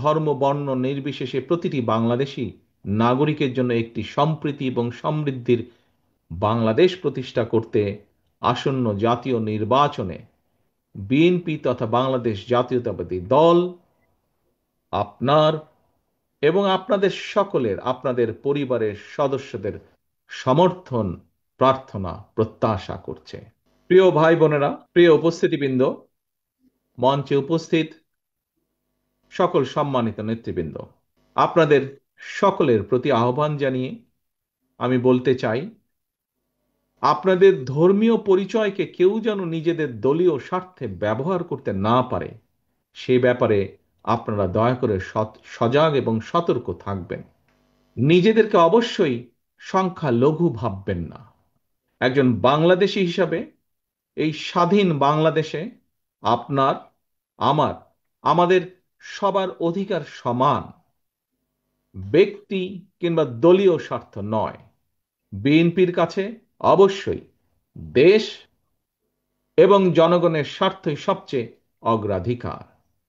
ধর্ম বর্ণ নির্বিশেষে প্রতিটি বাংলাদেশী নাগরিকের জন্য একটি সম্প্রীতি এবং সমৃদ্ধির বাংলাদেশ প্রতিষ্ঠা করতে আসন্ন জাতীয় নির্বাচনে বিএনপি তথা বাংলাদেশ জাতীয়তাবাদী দল আপনার এবং আপনাদের সকলের, আপনাদের পরিবারের সদস্যদের সমর্থন প্রার্থনা প্রত্যাশা করছে। প্রিয় ভাই বোনেরা, প্রিয় উপস্থিতিবৃন্দ, মঞ্চে উপস্থিত সকল সম্মানিত নেতৃবৃন্দ, আপনাদের সকলের প্রতি আহ্বান জানিয়ে আমি বলতে চাই, আপনাদের ধর্মীয় পরিচয়কে কেউ যেন নিজেদের দলীয় স্বার্থে ব্যবহার করতে না পারে, সে ব্যাপারে আপনারা দয়া করে সজাগ এবং সতর্ক থাকবেন। নিজেদেরকে অবশ্যই সংখ্যালঘু ভাববেন না। একজন বাংলাদেশী হিসাবে এই স্বাধীন বাংলাদেশে আপনার, আমার, আমাদের সবার অধিকার সমান, ব্যক্তি কিংবা দলীয় স্বার্থ নয়। বিএনপির কাছে অবশ্যই দেশ এবং জনগণের স্বার্থই সবচেয়ে অগ্রাধিকার।